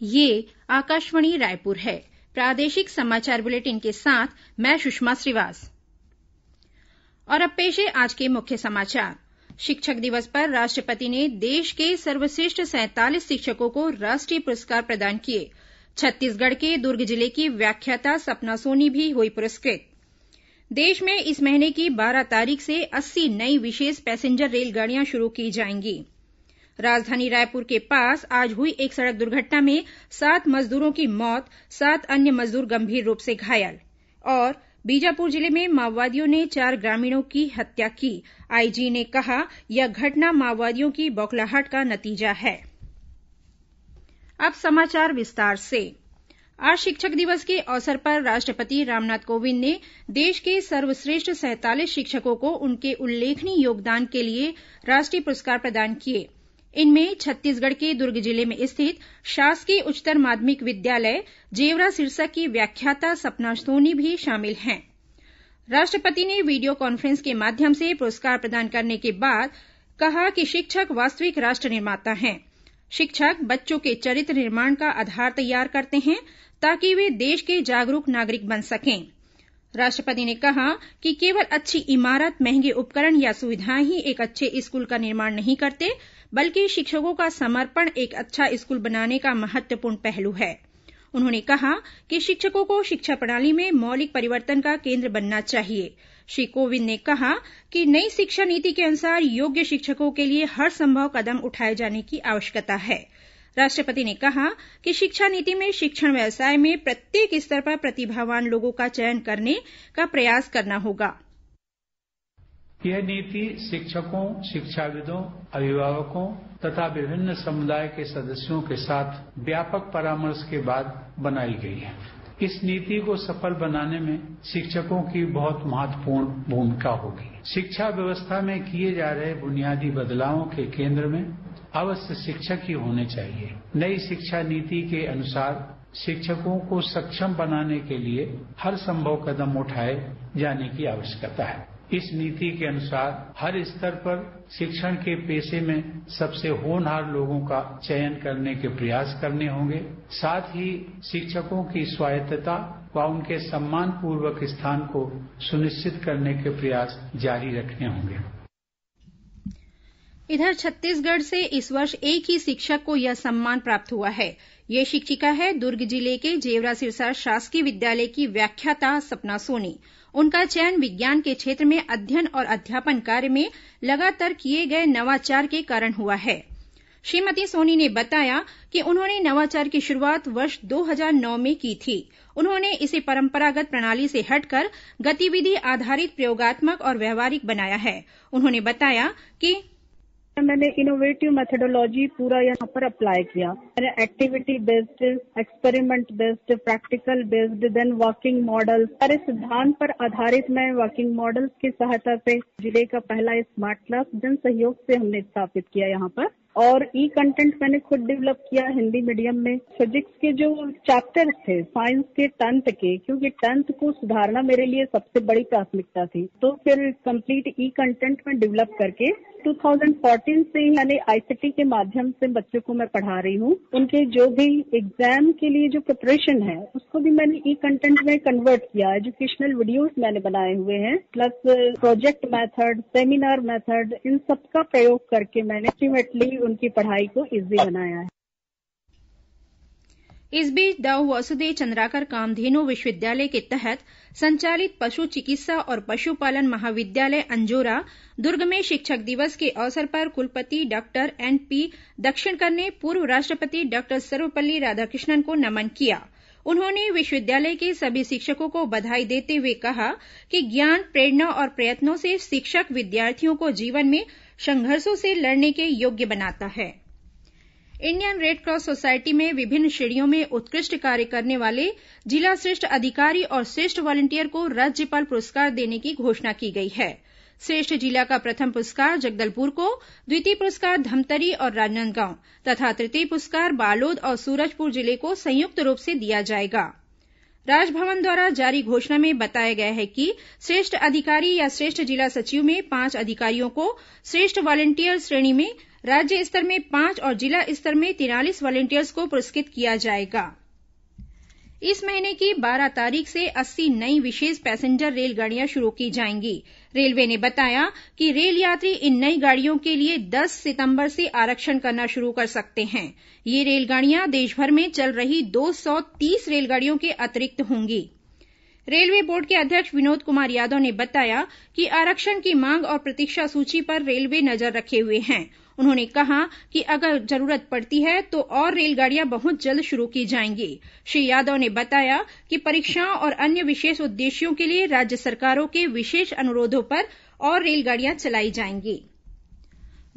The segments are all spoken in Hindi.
ये आकाशवाणी रायपुर है। प्रादेशिक समाचार बुलेटिन के साथ मैं सुषमा श्रीवास। और अब पेश है आज के मुख्य समाचार। शिक्षक दिवस पर राष्ट्रपति ने देश के सर्वश्रेष्ठ 47 शिक्षकों को राष्ट्रीय पुरस्कार प्रदान किए। छत्तीसगढ़ के दुर्ग जिले की व्याख्याता सपना सोनी भी हुई पुरस्कृत। देश में इस महीने की 12 तारीख से 80 नई विशेष पैसेंजर रेलगाड़ियां शुरू की जाएंगी। राजधानी रायपुर के पास आज हुई एक सड़क दुर्घटना में 7 मजदूरों की मौत, 7 अन्य मजदूर गंभीर रूप से घायल। और बीजापुर जिले में माओवादियों ने 4 ग्रामीणों की हत्या की। आईजी ने कहा, यह घटना माओवादियों की बौखलाहट का नतीजा है। अब समाचार विस्तार से। आज शिक्षक दिवस के अवसर पर राष्ट्रपति रामनाथ कोविंद ने देश के सर्वश्रेष्ठ 47 शिक्षकों को उनके उल्लेखनीय योगदान के लिए राष्ट्रीय पुरस्कार प्रदान किए। इनमें छत्तीसगढ़ के दुर्ग जिले में स्थित शासकीय उच्चतर माध्यमिक विद्यालय जेवरा सिरसा की व्याख्याता सपना सोनी भी शामिल हैं। राष्ट्रपति ने वीडियो कॉन्फ्रेंस के माध्यम से पुरस्कार प्रदान करने के बाद कहा कि शिक्षक वास्तविक राष्ट्र निर्माता हैं। शिक्षक बच्चों के चरित्र निर्माण का आधार तैयार करते हैं ताकि वे देश के जागरूक नागरिक बन सकें। राष्ट्रपति ने कहा कि केवल अच्छी इमारत, महंगे उपकरण या सुविधाएं ही एक अच्छे स्कूल का निर्माण नहीं करते, बल्कि शिक्षकों का समर्पण एक अच्छा स्कूल बनाने का महत्वपूर्ण पहलू है। उन्होंने कहा कि शिक्षकों को शिक्षा प्रणाली में मौलिक परिवर्तन का केंद्र बनना चाहिए। श्री कोविंद ने कहा कि नई शिक्षा नीति के अनुसार योग्य शिक्षकों के लिए हर संभव कदम उठाए जाने की आवश्यकता है। राष्ट्रपति ने कहा कि शिक्षा नीति में शिक्षण व्यवसाय में प्रत्येक स्तर पर प्रतिभावान लोगों का चयन करने का प्रयास करना होगा। यह नीति शिक्षकों, शिक्षाविदों, अभिभावकों तथा विभिन्न समुदाय के सदस्यों के साथ व्यापक परामर्श के बाद बनाई गई है। इस नीति को सफल बनाने में शिक्षकों की बहुत महत्वपूर्ण भूमिका होगी। शिक्षा व्यवस्था में किए जा रहे बुनियादी बदलावों के केंद्र में अवश्य शिक्षक ही होने चाहिए। नई शिक्षा नीति के अनुसार शिक्षकों को सक्षम बनाने के लिए हर संभव कदम उठाए जाने की आवश्यकता है। इस नीति के अनुसार हर स्तर पर शिक्षण के पेशे में सबसे होनहार लोगों का चयन करने के प्रयास करने होंगे। साथ ही शिक्षकों की स्वायत्तता व उनके सम्मानपूर्वक स्थान को सुनिश्चित करने के प्रयास जारी रखने होंगे। इधर छत्तीसगढ़ से इस वर्ष एक ही शिक्षक को यह सम्मान प्राप्त हुआ है। ये शिक्षिका है दुर्ग जिले के जेवरा सिरसा शासकीय विद्यालय की व्याख्याता सपना सोनी। उनका चयन विज्ञान के क्षेत्र में अध्ययन और अध्यापन कार्य में लगातार किए गए नवाचार के कारण हुआ है। श्रीमती सोनी ने बताया कि उन्होंने नवाचार की शुरुआत वर्ष 2009 में की थी। उन्होंने इसे परंपरागत प्रणाली से हटकर गतिविधि आधारित, प्रयोगात्मक और व्यवहारिक बनाया है। उन्होंने बताया कि मैंने इनोवेटिव मेथोडोलॉजी पूरा यहाँ पर अप्लाई किया। मैंने activity based, experiment based, practical based, then working model, सारे सिद्धांत पर आधारित मैं वर्किंग मॉडल्स की सहायता से जिले का पहला स्मार्ट क्लास जन सहयोग से हमने स्थापित किया यहाँ पर। और ई कंटेंट मैंने खुद डेवलप किया हिंदी मीडियम में। फिजिक्स के जो चैप्टर्स थे, साइंस के 10th के, क्योंकि 10th को सुधारना मेरे लिए सबसे बड़ी प्राथमिकता थी, तो फिर कंप्लीट ई कंटेंट में डेवलप करके 2014 से ही मैंने आईसीटी के माध्यम से बच्चों को मैं पढ़ा रही हूँ। उनके जो भी एग्जाम के लिए जो प्रिपरेशन है उसको भी मैंने ई कंटेंट में कन्वर्ट किया। एजुकेशनल वीडियोस मैंने बनाए हुए हैं, plus project method, seminar method, इन सब का प्रयोग करके मैंने अल्टीमेटली उनकी पढ़ाई को इजी बनाया है। इस बीच दाऊ वासुदेव चंद्राकर कामधेनु विश्वविद्यालय के तहत संचालित पशु चिकित्सा और पशुपालन महाविद्यालय अंजोरा दुर्ग में शिक्षक दिवस के अवसर पर कुलपति डॉक्टर एनपी दक्षिणकर ने पूर्व राष्ट्रपति डॉक्टर सर्वपल्ली राधाकृष्णन को नमन किया। उन्होंने विश्वविद्यालय के सभी शिक्षकों को बधाई देते हुए कहा कि ज्ञान, प्रेरणा और प्रयत्नों से शिक्षक विद्यार्थियों को जीवन में संघर्षों से लड़ने के योग्य बनाता है। इंडियन रेड क्रॉस सोसायटी में विभिन्न श्रेणियों में उत्कृष्ट कार्य करने वाले जिला श्रेष्ठ अधिकारी और श्रेष्ठ वॉलंटियर को राज्यपाल पुरस्कार देने की घोषणा की गई है। श्रेष्ठ जिला का प्रथम पुरस्कार जगदलपुर को, द्वितीय पुरस्कार धमतरी और राजनांदगांव तथा तृतीय पुरस्कार बालोद और सूरजपुर जिले को संयुक्त रूप से दिया जाएगा। राजभवन द्वारा जारी घोषणा में बताया गया है कि श्रेष्ठ अधिकारी या श्रेष्ठ जिला सचिव में 5 अधिकारियों को, श्रेष्ठ वॉलंटियर श्रेणी में राज्य स्तर में 5 और जिला स्तर में 43 वॉलंटियर्स को पुरस्कृत किया जाएगा। इस महीने की 12 तारीख से 80 नई विशेष पैसेंजर रेलगाड़ियां शुरू की जाएंगी। रेलवे ने बताया कि रेल यात्री इन नई गाड़ियों के लिए 10 सितंबर से आरक्षण करना शुरू कर सकते हैं। ये रेलगाड़ियां देशभर में चल रही 230 रेलगाड़ियों के अतिरिक्त होंगी। रेलवे बोर्ड के अध्यक्ष विनोद कुमार यादव ने बताया कि आरक्षण की मांग और प्रतीक्षा सूची पर रेलवे नजर रखे हुए हैं। उन्होंने कहा कि अगर जरूरत पड़ती है तो और रेलगाड़ियां बहुत जल्द शुरू की जाएंगी। श्री यादव ने बताया कि परीक्षाओं और अन्य विशेष उद्देश्यों के लिए राज्य सरकारों के विशेष अनुरोधों पर और रेलगाड़ियां चलाई जाएंगी।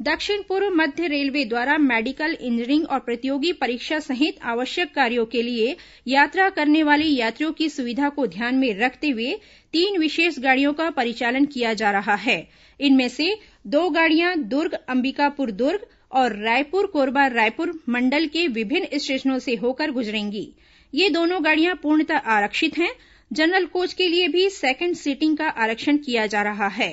दक्षिण पूर्व मध्य रेलवे द्वारा मेडिकल, इंजीनियरिंग और प्रतियोगी परीक्षा सहित आवश्यक कार्यों के लिए यात्रा करने वाले यात्रियों की सुविधा को ध्यान में रखते हुए 3 विशेष गाड़ियों का परिचालन किया जा रहा है। इनमें से 2 गाड़ियां दुर्ग, अंबिकापुर दुर्ग और रायपुर कोरबा रायपुर मंडल के विभिन्न स्टेशनों से होकर गुजरेंगी। ये दोनों गाड़ियां पूर्णतः आरक्षित हैं। जनरल कोच के लिए भी सेकंड सीटिंग का आरक्षण किया जा रहा है।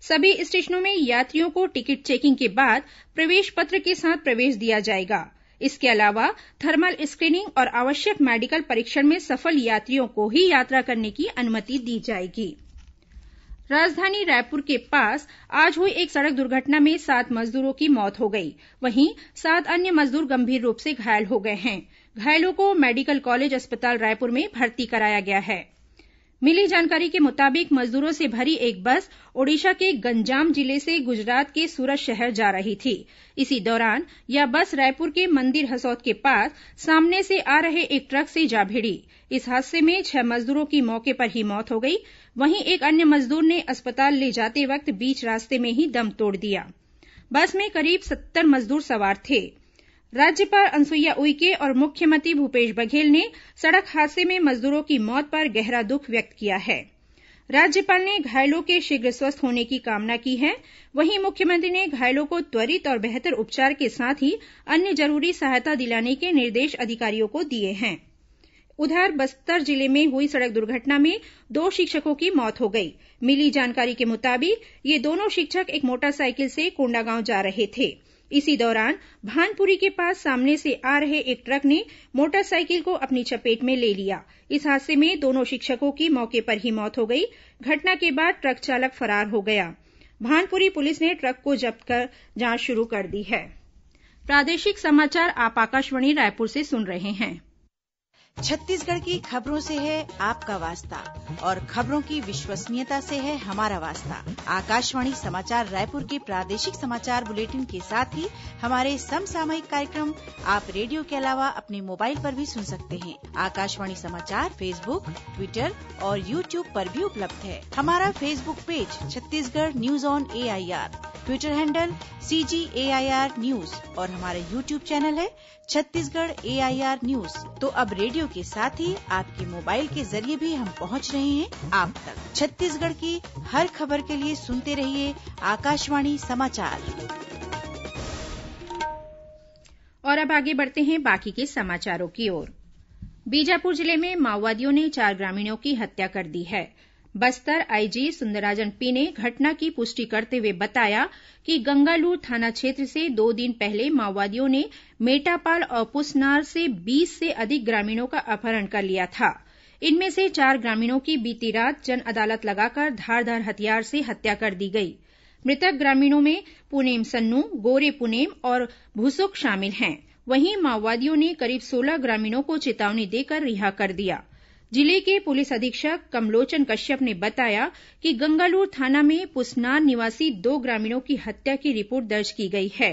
सभी स्टेशनों में यात्रियों को टिकट चेकिंग के बाद प्रवेश पत्र के साथ प्रवेश दिया जाएगा। इसके अलावा थर्मल स्क्रीनिंग और आवश्यक मेडिकल परीक्षण में सफल यात्रियों को ही यात्रा करने की अनुमति दी जाएगी। राजधानी रायपुर के पास आज हुई एक सड़क दुर्घटना में 7 मजदूरों की मौत हो गई। वहीं 7 अन्य मजदूर गंभीर रूप से घायल हो गए हैं। घायलों को मेडिकल कॉलेज अस्पताल रायपुर में भर्ती कराया गया है। मिली जानकारी के मुताबिक मजदूरों से भरी एक बस ओडिशा के गंजाम जिले से गुजरात के सूरत शहर जा रही थी। इसी दौरान यह बस रायपुर के मंदिर हसौद के पास सामने से आ रहे एक ट्रक से जा भिड़ी। इस हादसे में 6 मजदूरों की मौके पर ही मौत हो गई। वहीं एक अन्य मजदूर ने अस्पताल ले जाते वक्त बीच रास्ते में ही दम तोड़ दिया। बस में करीब 70 मजदूर सवार थे। राज्यपाल अनुसुईया उइके और मुख्यमंत्री भूपेश बघेल ने सड़क हादसे में मजदूरों की मौत पर गहरा दुख व्यक्त किया है। राज्यपाल ने घायलों के शीघ्र स्वस्थ होने की कामना की है। वहीं मुख्यमंत्री ने घायलों को त्वरित और बेहतर उपचार के साथ ही अन्य जरूरी सहायता दिलाने के निर्देश अधिकारियों को दिए हैं। उधर बस्तर जिले में हुई सड़क दुर्घटना में 2 शिक्षकों की मौत हो गई। मिली जानकारी के मुताबिक ये दोनों शिक्षक एक मोटरसाइकिल से कोंडागांव जा रहे थे। इसी दौरान भानपुरी के पास सामने से आ रहे एक ट्रक ने मोटरसाइकिल को अपनी चपेट में ले लिया। इस हादसे में दोनों शिक्षकों की मौके पर ही मौत हो गई। घटना के बाद ट्रक चालक फरार हो गया। भानपुरी पुलिस ने ट्रक को जब्त कर जांच शुरू कर दी है। प्रादेशिक समाचार आप आकाशवाणी रायपुर से सुन रहे हैं। छत्तीसगढ़ की खबरों से है आपका वास्ता और खबरों की विश्वसनीयता से है हमारा वास्ता। आकाशवाणी समाचार रायपुर के प्रादेशिक समाचार बुलेटिन के साथ ही हमारे समसामयिक कार्यक्रम आप रेडियो के अलावा अपने मोबाइल पर भी सुन सकते हैं। आकाशवाणी समाचार फेसबुक, ट्विटर और यूट्यूब पर भी उपलब्ध है। हमारा Facebook page Chhattisgarh news on AIR, Twitter handle CGAIR news और हमारा यूट्यूब चैनल है छत्तीसगढ़ AIR न्यूज। तो अब रेडियो के साथ ही आपके मोबाइल के जरिए भी हम पहुंच रहे हैं आप तक। छत्तीसगढ़ की हर खबर के लिए सुनते रहिए आकाशवाणी समाचार। और अब आगे बढ़ते हैं बाकी के समाचारों की ओर। बीजापुर जिले में माओवादियों ने 4 ग्रामीणों की हत्या कर दी है। बस्तर आईजी सुंदरराजन पी ने घटना की पुष्टि करते हुए बताया कि गंगालूर थाना क्षेत्र से 2 दिन पहले माओवादियों ने मेटापाल और पुसनार से 20 से अधिक ग्रामीणों का अपहरण कर लिया था। इनमें से 4 ग्रामीणों की बीती रात जन अदालत लगाकर धारदार हथियार से हत्या कर दी गई। मृतक ग्रामीणों में पुनेम सन्नू, गोरे पुनेम और भुसुक शामिल हैं। वहीं माओवादियों ने करीब 16 ग्रामीणों को चेतावनी देकर रिहा कर दिया। जिले के पुलिस अधीक्षक कमलोचन कश्यप ने बताया कि गंगालूर थाना में पुसनार निवासी 2 ग्रामीणों की हत्या की रिपोर्ट दर्ज की गई है।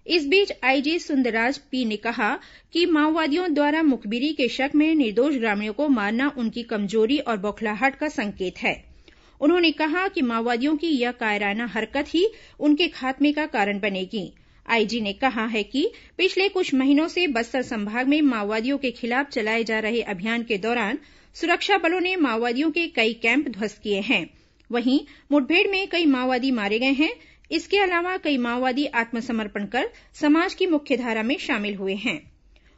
इस बीच आईजी सुंदरराज पी ने कहा कि माओवादियों द्वारा मुखबिरी के शक में निर्दोष ग्रामीणों को मारना उनकी कमजोरी और बौखलाहट का संकेत है। उन्होंने कहा कि माओवादियों की यह कायराना हरकत ही उनके खात्मे का कारण बनेगी। आईजी ने कहा है कि पिछले कुछ महीनों से बस्तर संभाग में माओवादियों के खिलाफ चलाए जा रहे अभियान के दौरान सुरक्षा बलों ने माओवादियों के कई कैंप ध्वस्त किए हैं। वहीं मुठभेड़ में कई माओवादी मारे गए हैं। इसके अलावा कई माओवादी आत्मसमर्पण कर समाज की मुख्यधारा में शामिल हुए हैं।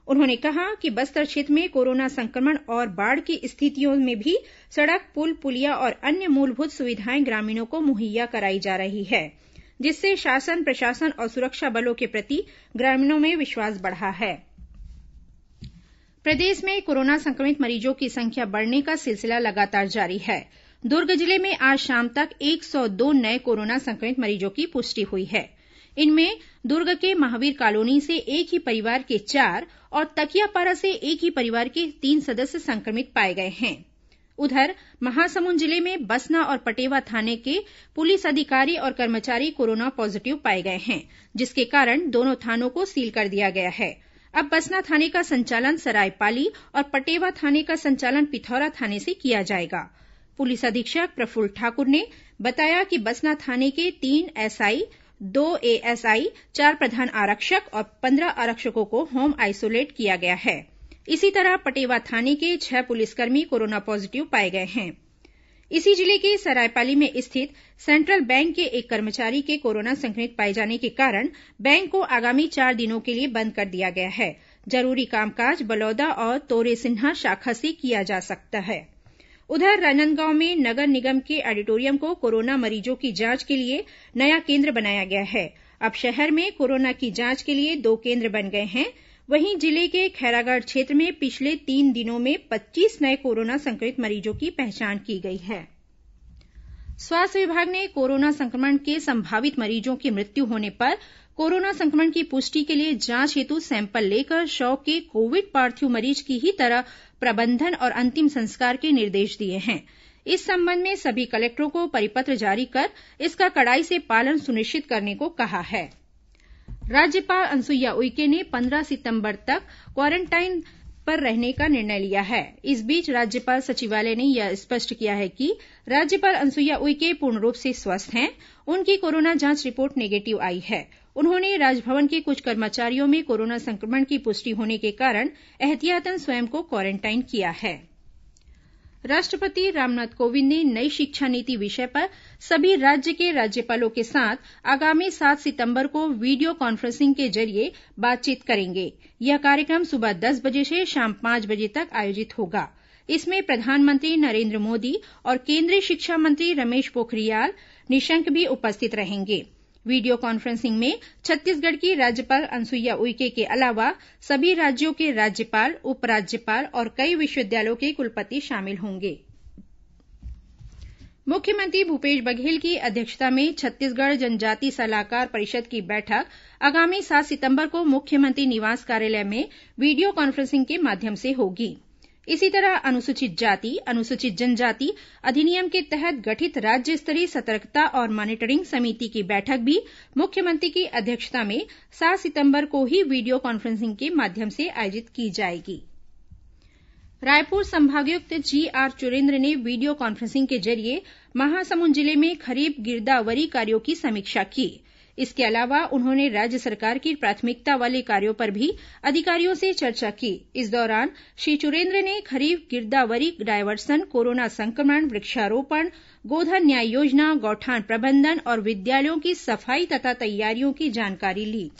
उन्होंने कहा कि बस्तर क्षेत्र में कोरोना संक्रमण और बाढ़ की स्थितियों में भी सड़क, पुल, पुलिया और अन्य मूलभूत सुविधाएं ग्रामीणों को मुहैया कराई जा रही है, जिससे शासन, प्रशासन और सुरक्षा बलों के प्रति ग्रामीणों में विश्वास बढ़ा है। प्रदेश में कोरोना संक्रमित मरीजों की संख्या बढ़ने का सिलसिला लगातार जारी है। दुर्ग जिले में आज शाम तक 102 नए कोरोना संक्रमित मरीजों की पुष्टि हुई है। इनमें दुर्ग के महावीर कॉलोनी से एक ही परिवार के 4 और तकियापारा से एक ही परिवार के 3 सदस्य संक्रमित पाए गए हैं। उधर महासमुंद जिले में बसना और पटेवा थाने के पुलिस अधिकारी और कर्मचारी कोरोना पॉजिटिव पाए गए हैं, जिसके कारण दोनों थानों को सील कर दिया गया है। अब बसना थाने का संचालन सरायपाली और पटेवा थाने का संचालन पिथौरा थाने से किया जाएगा। पुलिस अधीक्षक प्रफुल्ल ठाकुर ने बताया कि बसना थाने के 3 एसआई, 2 एएसआई, 4 प्रधान आरक्षक और 15 आरक्षकों को होम आइसोलेट किया गया है। इसी तरह पटेवा थाने के 6 पुलिसकर्मी कोरोना पॉजिटिव पाए गए हैं। इसी जिले के सरायपाली में स्थित सेंट्रल बैंक के एक कर्मचारी के कोरोना संक्रमित पाए जाने के कारण बैंक को आगामी 4 दिनों के लिए बंद कर दिया गया है। जरूरी कामकाज बलौदा और तोरेसिन्हा शाखा से किया जा सकता है। उधर राजनांदगांव में नगर निगम के ऑडिटोरियम को कोरोना मरीजों की जांच के लिए नया केन्द्र बनाया गया है। अब शहर में कोरोना की जांच के लिए 2 केन्द्र बन गए हैं। वहीं जिले के खैरागढ़ क्षेत्र में पिछले 3 दिनों में 25 नए कोरोना संक्रमित मरीजों की पहचान की गई है। स्वास्थ्य विभाग ने कोरोना संक्रमण के संभावित मरीजों की मृत्यु होने पर कोरोना संक्रमण की पुष्टि के लिए जांच हेतु सैंपल लेकर शव के कोविड पार्थिव मरीज की ही तरह प्रबंधन और अंतिम संस्कार के निर्देश दिए हैं। इस संबंध में सभी कलेक्टरों को परिपत्र जारी कर इसका कड़ाई से पालन सुनिश्चित करने को कहा है। राज्यपाल अनुसुईया उइके ने 15 सितंबर तक क्वारेंटाइन पर रहने का निर्णय लिया है। इस बीच राज्यपाल सचिवालय ने यह स्पष्ट किया है कि राज्यपाल अनुसुईया उइके पूर्ण रूप से स्वस्थ हैं। उनकी कोरोना जांच रिपोर्ट नेगेटिव आई है। उन्होंने राजभवन के कुछ कर्मचारियों में कोरोना संक्रमण की पुष्टि होने के कारण एहतियातन स्वयं को क्वारेंटाइन किया है। राष्ट्रपति रामनाथ कोविंद ने नई शिक्षा नीति विषय पर सभी राज्य के राज्यपालों के साथ आगामी 7 सितंबर को वीडियो कॉन्फ्रेंसिंग के जरिए बातचीत करेंगे। यह कार्यक्रम सुबह 10 बजे से शाम 5 बजे तक आयोजित होगा। इसमें प्रधानमंत्री नरेन्द्र मोदी और केंद्रीय शिक्षा मंत्री रमेश पोखरियाल निशंक भी उपस्थित रहेंगे। वीडियो कॉन्फ्रेंसिंग में छत्तीसगढ़ की राज्यपाल अनुसुईया उइके के अलावा सभी राज्यों के राज्यपाल, उपराज्यपाल और कई विश्वविद्यालयों के कुलपति शामिल होंगे। मुख्यमंत्री भूपेश बघेल की अध्यक्षता में छत्तीसगढ़ जनजाति सलाहकार परिषद की बैठक आगामी 7 सितंबर को मुख्यमंत्री निवास कार्यालय में वीडियो कॉन्फ्रेंसिंग के माध्यम से होगी। इसी तरह अनुसूचित जाति, अनुसूचित जनजाति अधिनियम के तहत गठित राज्य स्तरीय सतर्कता और मॉनिटरिंग समिति की बैठक भी मुख्यमंत्री की अध्यक्षता में 7 सितंबर को ही वीडियो कॉन्फ्रेंसिंग के माध्यम से आयोजित की जाएगी। रायपुर संभागायुक्त जीआर चुरेन्द्र ने वीडियो कॉन्फ्रेंसिंग के जरिए महासमुंद जिले में खरीफ गिरदावरी कार्यों की समीक्षा की। इसके अलावा उन्होंने राज्य सरकार की प्राथमिकता वाले कार्यों पर भी अधिकारियों से चर्चा की। इस दौरान श्री चुरेन्द्र ने खरीफ गिरदावरी डायवर्सन, कोरोना संक्रमण, वृक्षारोपण, गोधन न्याय योजना, गौठान प्रबंधन और विद्यालयों की सफाई तथा तैयारियों की जानकारी ली।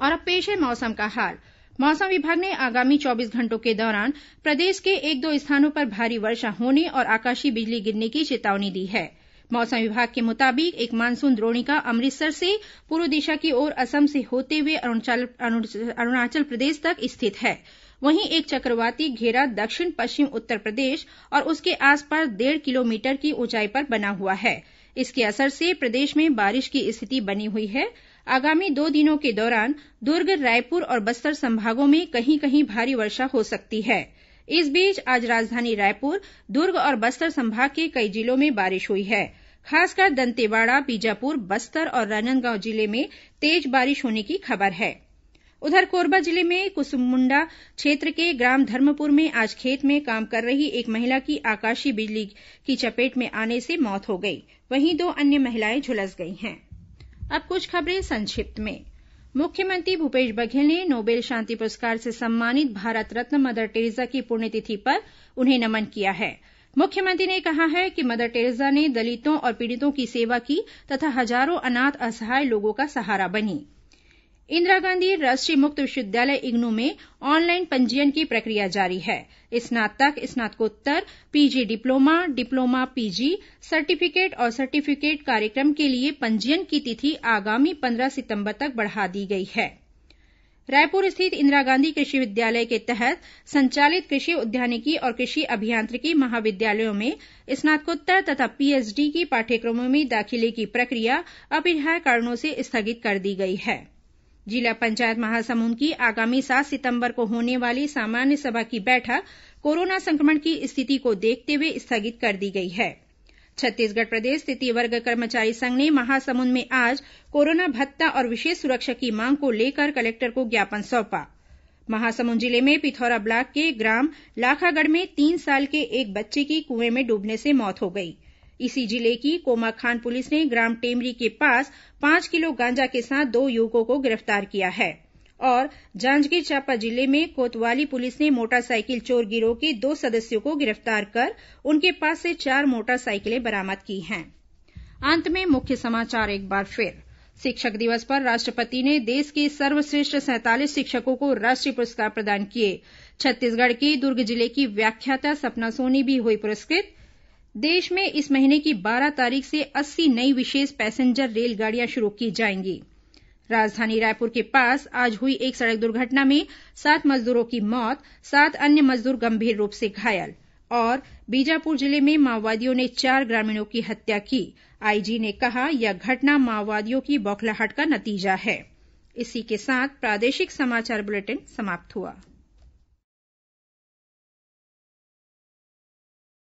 और अब पेश है मौसम का हाल। मौसम विभाग ने आगामी 24 घंटों के दौरान प्रदेश के 1-2 स्थानों पर भारी वर्षा होने और आकाशीय बिजली गिरने की चेतावनी दी है। मौसम विभाग के मुताबिक एक मानसून द्रोणिका अमृतसर से पूर्व दिशा की ओर असम से होते हुए अरुणाचल प्रदेश तक स्थित है। वहीं एक चक्रवाती घेरा दक्षिण पश्चिम उत्तर प्रदेश और उसके आसपास 1.5 किलोमीटर की ऊंचाई पर बना हुआ है। इसके असर से प्रदेश में बारिश की स्थिति बनी हुई है। आगामी 2 दिनों के दौरान दुर्ग, रायपुर और बस्तर संभागों में कहीं कहीं भारी वर्षा हो सकती है। इस बीच आज राजधानी रायपुर, दुर्ग और बस्तर संभाग के कई जिलों में बारिश हुई है। खासकर दंतेवाड़ा, बीजापुर, बस्तर और राजनांदगांव जिले में तेज बारिश होने की खबर है। उधर कोरबा जिले में कुसमुंडा क्षेत्र के ग्राम धर्मपुर में आज खेत में काम कर रही एक महिला की आकाशीय बिजली की चपेट में आने से मौत हो गई। वहीं 2 अन्य महिलाएं झुलस गई हैं। अब कुछ खबरें संक्षिप्त में। मुख्यमंत्री भूपेश बघेल ने नोबेल शांति पुरस्कार से सम्मानित भारत रत्न मदर टेरेसा की पुण्यतिथि पर उन्हें नमन किया है। मुख्यमंत्री ने कहा है कि मदर टेरेसा ने दलितों और पीड़ितों की सेवा की तथा हजारों अनाथ असहाय लोगों का सहारा बनी। इंदिरा गांधी राष्ट्रीय मुक्त विश्वविद्यालय इग्नू में ऑनलाइन पंजीयन की प्रक्रिया जारी है। स्नातक, स्नातकोत्तर, PG diploma, diploma PG, certificate और सर्टिफिकेट कार्यक्रम के लिए पंजीयन की तिथि आगामी 15 सितंबर तक बढ़ा दी गई है। रायपुर स्थित इंदिरा गांधी कृषि विद्यालय के तहत संचालित कृषि उद्यानिकी और कृषि अभियांत्रिकी महाविद्यालयों में स्नातकोत्तर तथा पीएचडी की पाठ्यक्रमों में दाखिले की प्रक्रिया अपरिहार्य कारणों से स्थगित कर दी गई है। जिला पंचायत महासमुंद की आगामी 7 सितंबर को होने वाली सामान्य सभा की बैठक कोरोना संक्रमण की स्थिति को देखते हुए स्थगित कर दी गई है। छत्तीसगढ़ प्रदेश तृतीय वर्ग कर्मचारी संघ ने महासमुंद में आज कोरोना भत्ता और विशेष सुरक्षा की मांग को लेकर कलेक्टर को ज्ञापन सौंपा। महासमुंद जिले में पिथौरा ब्लॉक के ग्राम लाखागढ़ में 3 साल के एक बच्चे की कुएं में डूबने से मौत हो गई। इसी जिले की कोमाखान पुलिस ने ग्राम टेमरी के पास 5 किलो गांजा के साथ 2 युवकों को गिरफ्तार किया है। और जांजगीर चांपा जिले में कोतवाली पुलिस ने मोटरसाइकिल चोर गिरोह के 2 सदस्यों को गिरफ्तार कर उनके पास से 4 मोटरसाइकिलें बरामद की हैं। अंत में मुख्य समाचार एक बार फिर। शिक्षक दिवस पर राष्ट्रपति ने देश के सर्वश्रेष्ठ 47 शिक्षकों को राष्ट्रीय पुरस्कार प्रदान किए। छत्तीसगढ़ के दुर्ग जिले की व्याख्याता सपना सोनी भी हुई पुरस्कृत। देश में इस महीने की 12 तारीख से 80 नई विशेष पैसेंजर रेलगाड़ियां शुरू की जाएंगी। राजधानी रायपुर के पास आज हुई एक सड़क दुर्घटना में 7 मजदूरों की मौत, 7 अन्य मजदूर गंभीर रूप से घायल। और बीजापुर जिले में माओवादियों ने 4 ग्रामीणों की हत्या की। आईजी ने कहा, यह घटना माओवादियों की बौखलाहट का नतीजा है। इसी के साथ प्रादेशिक समाचार बुलेटिन समाप्त हुआ।